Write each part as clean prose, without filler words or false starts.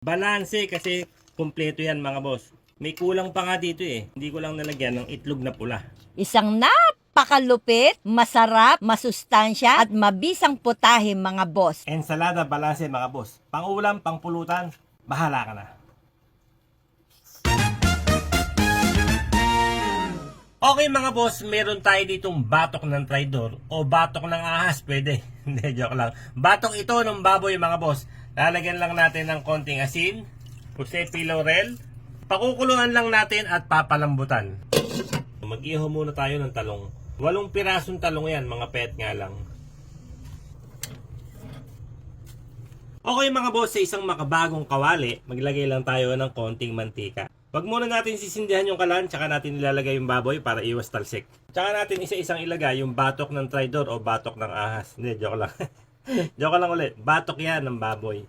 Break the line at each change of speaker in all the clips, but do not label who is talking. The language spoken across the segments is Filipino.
Balanse kasi kumpleto yan mga boss. May kulang pa nga dito eh. Hindi ko lang nalagyan ng itlog na pula.
Isang napakalupit, masarap, masustansya at mabisang putahe mga boss.
Ensalada balanse mga boss. Pang-ulam, pang-pulutan, bahala ka na. Okay mga boss, meron tayo ditong batok ng traidor o batok ng ahas, pwede. Hindi, joke lang. Batok ito ng baboy mga boss. Lalagyan lang natin ng konting asin, Josepi Laurel. Pakukuluan lang natin at papalambutan. Mag-iho muna tayo ng talong. 8 pirasong talong yan, mga pet nga lang. Okay mga boss, sa isang makabagong kawali, maglagay lang tayo ng konting mantika. Wag muna natin sisindihan yung kalan, tsaka natin ilalagay yung baboy para iwas talsik. Tsaka natin isa-isang ilagay yung batok ng traidor o batok ng ahas. Hindi, joke lang. Joke lang ulit. Batok yan ng baboy.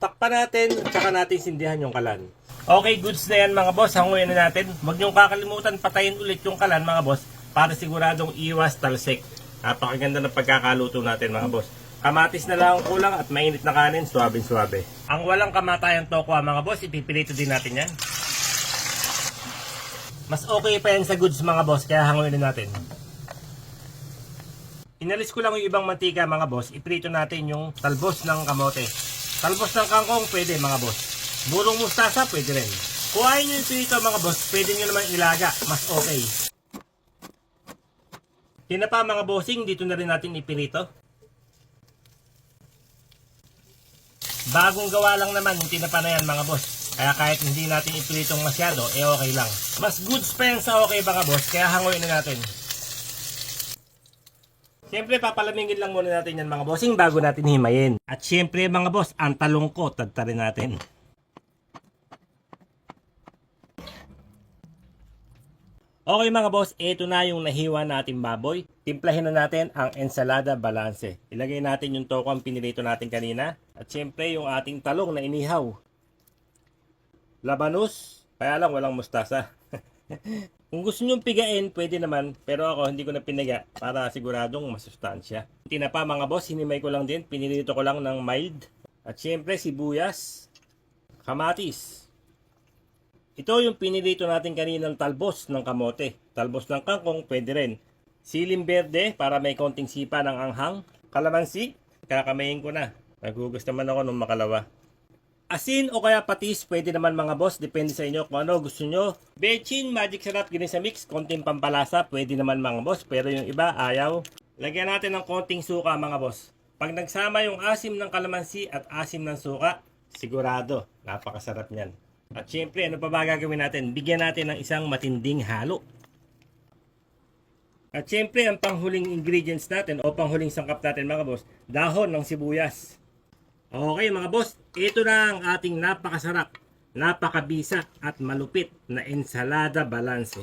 Takpan natin, tsaka natin sindihan yung kalan. Okay, goods na yan mga boss. Hanguin na natin. Huwag niyong kakalimutan patayin ulit yung kalan mga boss para siguradong iwas talsik. Napakaganda ng pagkakaluto natin mga boss. Kamatis na lang ang kulang at mainit na kanin, suabe-suabe. Ang walang kamatayang tokwa mga boss, ipipilito din natin yan. Mas okay pa yan sa goods mga boss, kaya hanguin na natin. Inalis ko lang yung ibang mantika mga boss, ipilito natin yung talbos ng kamote. Talbos ng kangkong, pwede mga boss. Burong mustasa, pwede rin. Kung ayaw nyo ipilito mga boss, pwede nyo naman ilaga, mas okay. Tinapa mga bossing, dito na rin natin ipilito. Bagong gawa lang naman yung tinapa na yan mga boss. Kaya kahit hindi natin ipilitong masyado, okay lang. Mas goods pa yan sa okay mga boss, kaya hangoy na natin. Siyempre papalamingin lang muna natin yan mga bossing bago natin himayin. At siyempre mga boss, ang talong ko, tadtarin natin. Okay mga boss, ito na yung nahiwa natin baboy. Timplahin na natin ang ensalada balanse. Ilagay natin yung tokong pinilito natin kanina. At syempre yung ating talong na inihaw. Labanus, kaya lang walang mustasa. Kung gusto nyo pigain, pwede naman. Pero ako hindi ko na pinaga para siguradong masustansya. Tinapa mga boss, hinimay ko lang din. Pinilito ko lang ng mild. At syempre sibuyas, kamatis. Ito yung pinilito natin kaninang talbos ng kamote. Talbos ng kangkong, pwede rin. Siling berde para may konting sipa ng anghang. Kalamansi, kakamayin ko na. Nagugus naman ako nung makalawa. Asin o kaya patis, pwede naman mga boss. Depende sa inyo kung ano gusto nyo. Bechin, magic sarap, ginisa mix. Konting pampalasa, pwede naman mga boss. Pero yung iba, ayaw. Lagyan natin ng konting suka mga boss. Pag nagsama yung asim ng kalamansi at asim ng suka, sigurado, napakasarap niyan. At syempre, ano pa ba gagawin natin? Bigyan natin ng isang matinding halo. At syempre, ang panghuling ingredients natin o panghuling sangkap natin mga boss, dahon ng sibuyas. Okay mga boss, ito na ang ating napakasarap, napakabisa at malupit na ensalada balanse.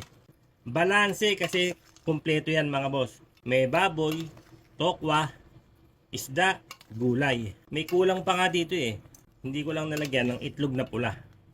Balanse kasi kumpleto yan mga boss. May baboy, tokwa, isda, gulay. May kulang pa nga dito eh. Hindi ko lang nalagyan ng itlog na pula.